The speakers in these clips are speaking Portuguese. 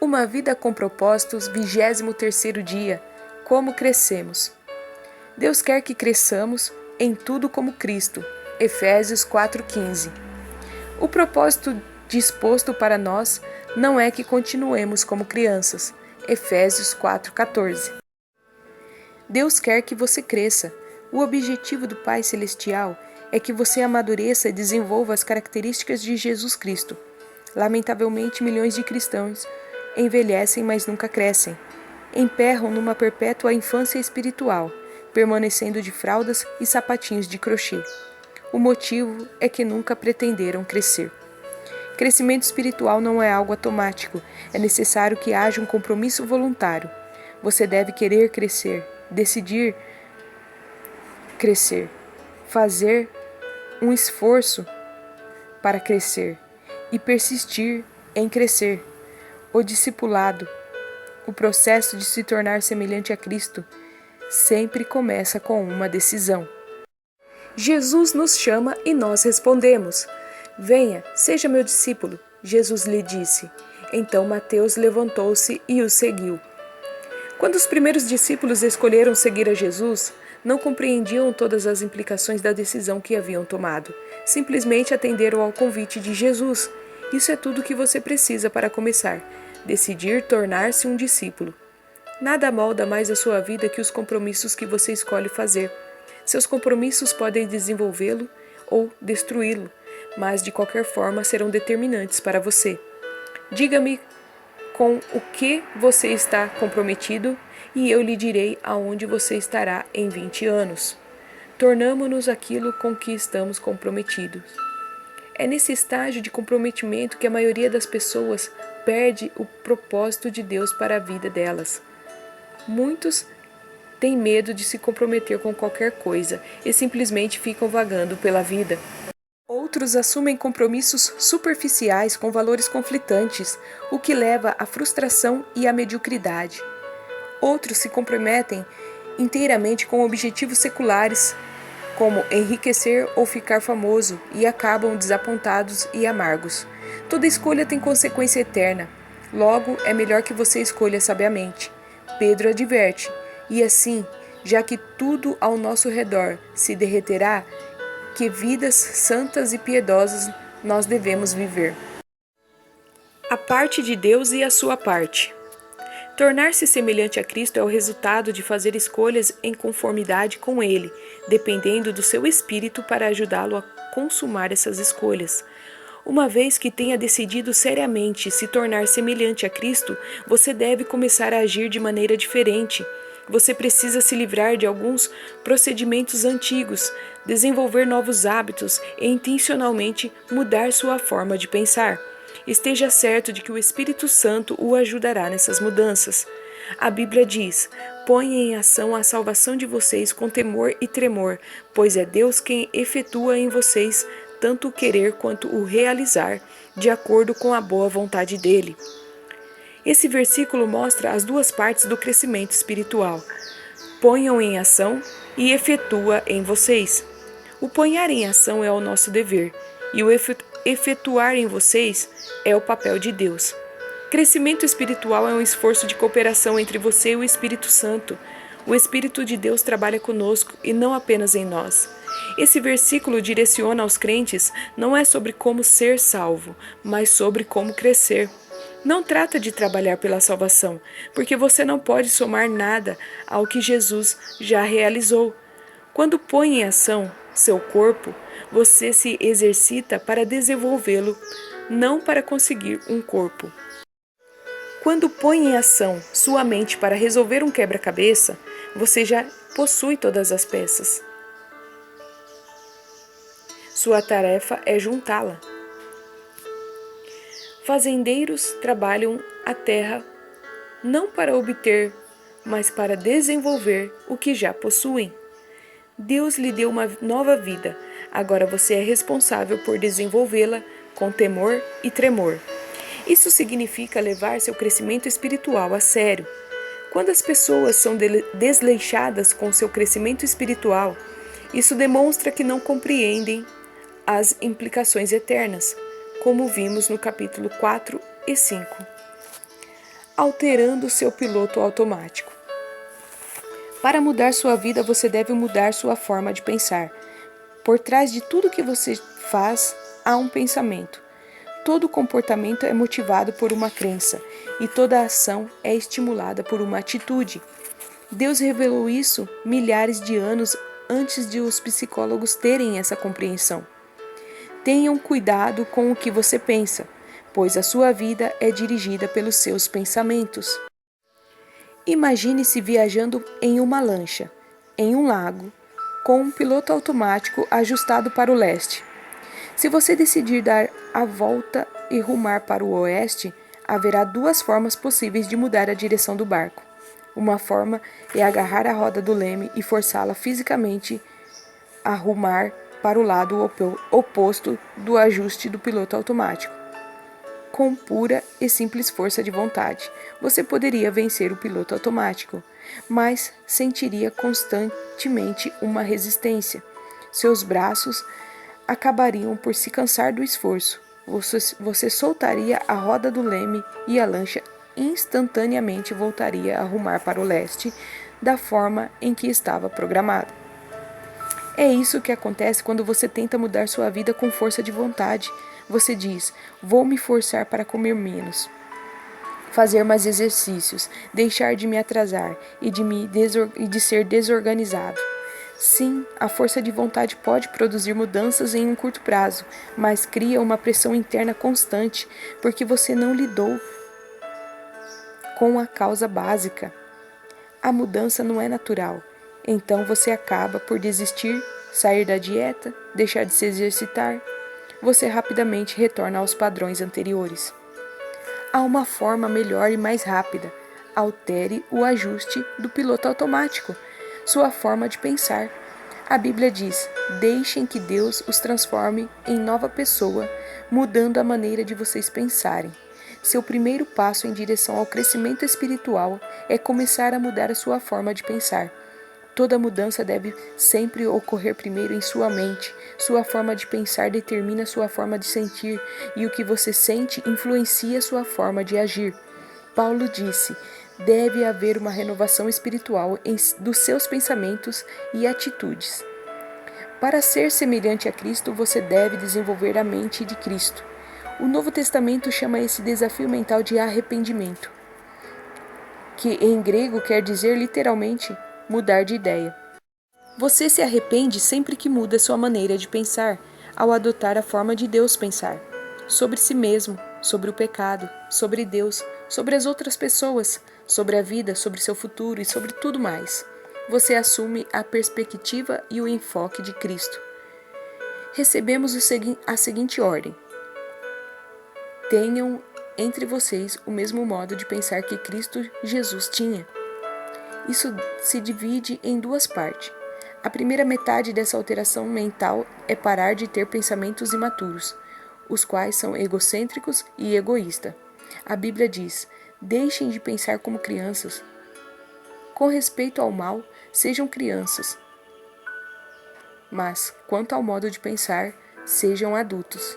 Uma vida com propósitos, 23º dia. Como crescemos? Deus quer que cresçamos em tudo como Cristo. Efésios 4:15. O propósito disposto para nós não é que continuemos como crianças. Efésios 4:14. Deus quer que você cresça. O objetivo do Pai Celestial é que você amadureça e desenvolva as características de Jesus Cristo. Lamentavelmente, milhões de cristãos envelhecem, mas nunca crescem. Emperram numa perpétua infância espiritual, permanecendo de fraldas e sapatinhos de crochê. O motivo é que nunca pretenderam crescer. Crescimento espiritual não é algo automático, é necessário que haja um compromisso voluntário. Você deve querer crescer, decidir crescer, fazer um esforço para crescer e persistir em crescer. O discipulado, o processo de se tornar semelhante a Cristo, sempre começa com uma decisão. Jesus nos chama e nós respondemos: venha, seja meu discípulo, Jesus lhe disse. Então Mateus levantou-se e o seguiu. Quando os primeiros discípulos escolheram seguir a Jesus, não compreendiam todas as implicações da decisão que haviam tomado. Simplesmente atenderam ao convite de Jesus. Isso é tudo o que você precisa para começar. Decidir tornar-se um discípulo. Nada molda mais a sua vida que os compromissos que você escolhe fazer. Seus compromissos podem desenvolvê-lo ou destruí-lo, mas de qualquer forma serão determinantes para você. Diga-me com o que você está comprometido e eu lhe direi aonde você estará em 20 anos. Tornamo-nos aquilo com que estamos comprometidos. É nesse estágio de comprometimento que a maioria das pessoas perde o propósito de Deus para a vida delas. Muitos têm medo de se comprometer com qualquer coisa e simplesmente ficam vagando pela vida. Outros assumem compromissos superficiais com valores conflitantes, o que leva à frustração e à mediocridade. Outros se comprometem inteiramente com objetivos seculares, como enriquecer ou ficar famoso, e acabam desapontados e amargos. Toda escolha tem consequência eterna. Logo, é melhor que você escolha sabiamente. Pedro adverte, e assim, já que tudo ao nosso redor se derreterá, que vidas santas e piedosas nós devemos viver. A parte de Deus e a sua parte. Tornar-se semelhante a Cristo é o resultado de fazer escolhas em conformidade com Ele, dependendo do seu espírito para ajudá-lo a consumar essas escolhas. Uma vez que tenha decidido seriamente se tornar semelhante a Cristo, você deve começar a agir de maneira diferente. Você precisa se livrar de alguns procedimentos antigos, desenvolver novos hábitos e intencionalmente mudar sua forma de pensar. Esteja certo de que o Espírito Santo o ajudará nessas mudanças. A Bíblia diz: ponha em ação a salvação de vocês com temor e tremor, pois é Deus quem efetua em vocês tanto o querer quanto o realizar, de acordo com a boa vontade dele. Esse versículo mostra as duas partes do crescimento espiritual. Ponham em ação e efetua em vocês. O ponhar em ação é o nosso dever, e o efetuar em vocês é o papel de Deus. Crescimento espiritual é um esforço de cooperação entre você e o Espírito Santo. O Espírito de Deus trabalha conosco e não apenas em nós. Esse versículo direciona aos crentes não é sobre como ser salvo, mas sobre como crescer. Não trata de trabalhar pela salvação, porque você não pode somar nada ao que Jesus já realizou. Quando põe em ação seu corpo, você se exercita para desenvolvê-lo, não para conseguir um corpo. Quando põe em ação sua mente para resolver um quebra-cabeça, você já possui todas as peças. Sua tarefa é juntá-la. Fazendeiros trabalham a terra não para obter, mas para desenvolver o que já possuem. Deus lhe deu uma nova vida, agora você é responsável por desenvolvê-la com temor e tremor. Isso significa levar seu crescimento espiritual a sério. Quando as pessoas são desleixadas com seu crescimento espiritual, isso demonstra que não compreendem as implicações eternas, como vimos no capítulo 4 e 5. alterando seu piloto automático. Para mudar sua vida, você deve mudar sua forma de pensar. Por trás de tudo que você faz, há um pensamento. Todo comportamento é motivado por uma crença e toda ação é estimulada por uma atitude. Deus revelou isso milhares de anos antes de os psicólogos terem essa compreensão. Tenham cuidado com o que você pensa, pois a sua vida é dirigida pelos seus pensamentos. Imagine-se viajando em uma lancha, em um lago, com um piloto automático ajustado para o leste. Se você decidir dar a volta e rumar para o oeste, haverá duas formas possíveis de mudar a direção do barco. Uma forma é agarrar a roda do leme e forçá-la fisicamente a rumar para o lado oposto do ajuste do piloto automático. Com pura e simples força de vontade, você poderia vencer o piloto automático, mas sentiria constantemente uma resistência. Seus braços acabariam por se cansar do esforço. Você soltaria a roda do leme e a lancha instantaneamente voltaria a rumar para o leste da forma em que estava programado. É isso que acontece quando você tenta mudar sua vida com força de vontade. Você diz: vou me forçar para comer menos, fazer mais exercícios, deixar de me atrasar e de ser desorganizado. Sim, a força de vontade pode produzir mudanças em um curto prazo, mas cria uma pressão interna constante porque você não lidou com a causa básica. A mudança não é natural, então você acaba por desistir, sair da dieta, deixar de se exercitar. Você rapidamente retorna aos padrões anteriores. Há uma forma melhor e mais rápida. Altere o ajuste do piloto automático, sua forma de pensar. A Bíblia diz: deixem que Deus os transforme em nova pessoa, mudando a maneira de vocês pensarem. Seu primeiro passo em direção ao crescimento espiritual é começar a mudar a sua forma de pensar. Toda mudança deve sempre ocorrer primeiro em sua mente. Sua forma de pensar determina sua forma de sentir, e o que você sente influencia sua forma de agir. Paulo disse: deve haver uma renovação espiritual dos seus pensamentos e atitudes. Para ser semelhante a Cristo, você deve desenvolver a mente de Cristo. O Novo Testamento chama esse desafio mental de arrependimento, que em grego quer dizer literalmente mudar de ideia. Você se arrepende sempre que muda sua maneira de pensar, ao adotar a forma de Deus pensar. Sobre si mesmo, sobre o pecado, sobre Deus, sobre as outras pessoas, sobre a vida, sobre seu futuro e sobre tudo mais. Você assume a perspectiva e o enfoque de Cristo. Recebemos a seguinte ordem: tenham entre vocês o mesmo modo de pensar que Cristo Jesus tinha. Isso se divide em duas partes. A primeira metade dessa alteração mental é parar de ter pensamentos imaturos, os quais são egocêntricos e egoístas. A Bíblia diz: deixem de pensar como crianças. Com respeito ao mal, sejam crianças. Mas, quanto ao modo de pensar, sejam adultos.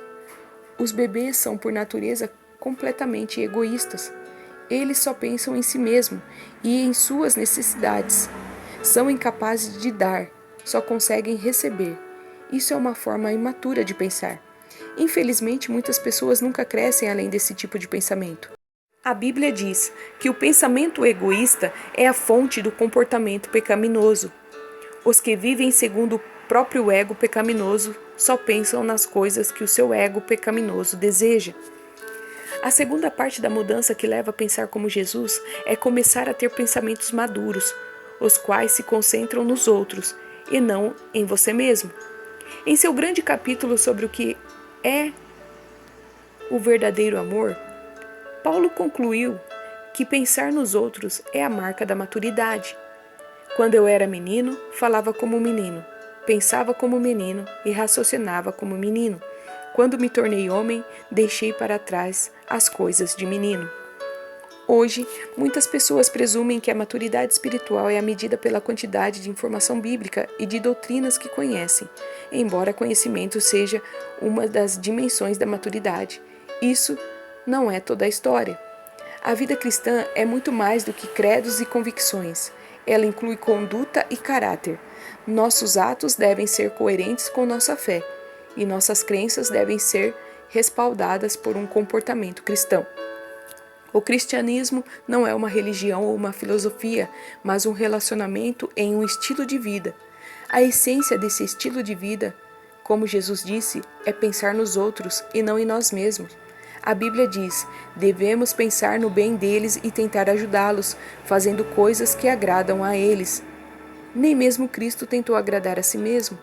Os bebês são, por natureza, completamente egoístas. Eles só pensam em si mesmo e em suas necessidades. São incapazes de dar, só conseguem receber. Isso é uma forma imatura de pensar. Infelizmente, muitas pessoas nunca crescem além desse tipo de pensamento. A Bíblia diz que o pensamento egoísta é a fonte do comportamento pecaminoso. Os que vivem segundo o próprio ego pecaminoso só pensam nas coisas que o seu ego pecaminoso deseja. A segunda parte da mudança que leva a pensar como Jesus é começar a ter pensamentos maduros, os quais se concentram nos outros e não em você mesmo. Em seu grande capítulo sobre o que é o verdadeiro amor, Paulo concluiu que pensar nos outros é a marca da maturidade. Quando eu era menino, falava como menino, pensava como menino e raciocinava como menino. Quando me tornei homem, deixei para trás as coisas de menino. Hoje, muitas pessoas presumem que a maturidade espiritual é a medida pela quantidade de informação bíblica e de doutrinas que conhecem, embora conhecimento seja uma das dimensões da maturidade. Isso não é toda a história. A vida cristã é muito mais do que credos e convicções. Ela inclui conduta e caráter. Nossos atos devem ser coerentes com nossa fé, e nossas crenças devem ser respaldadas por um comportamento cristão. O cristianismo não é uma religião ou uma filosofia, mas um relacionamento em um estilo de vida. A essência desse estilo de vida, como Jesus disse, é pensar nos outros e não em nós mesmos. A Bíblia diz: devemos pensar no bem deles e tentar ajudá-los, fazendo coisas que agradam a eles. Nem mesmo Cristo tentou agradar a si mesmo.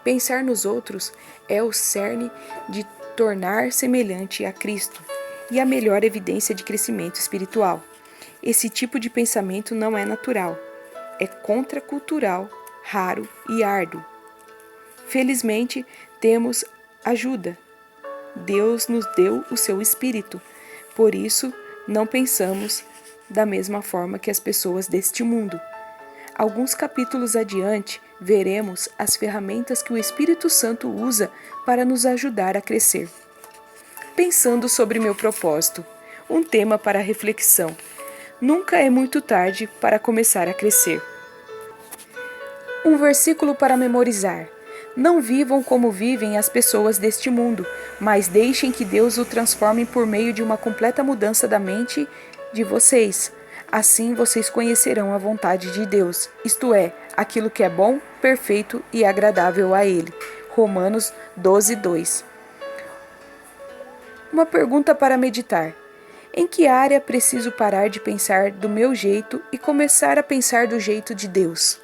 Pensar nos outros é o cerne de tornar semelhante a Cristo e a melhor evidência de crescimento espiritual. Esse tipo de pensamento não é natural, é contracultural, raro e árduo. Felizmente, temos ajuda. Deus nos deu o seu Espírito, por isso não pensamos da mesma forma que as pessoas deste mundo. Alguns capítulos adiante, veremos as ferramentas que o Espírito Santo usa para nos ajudar a crescer. Pensando sobre meu propósito, um tema para reflexão. Nunca é muito tarde para começar a crescer. Um versículo para memorizar. Não vivam como vivem as pessoas deste mundo, mas deixem que Deus o transforme por meio de uma completa mudança da mente de vocês. Assim vocês conhecerão a vontade de Deus, isto é, aquilo que é bom, perfeito e agradável a Ele. Romanos 12:2. Uma pergunta para meditar. Em que área preciso parar de pensar do meu jeito e começar a pensar do jeito de Deus?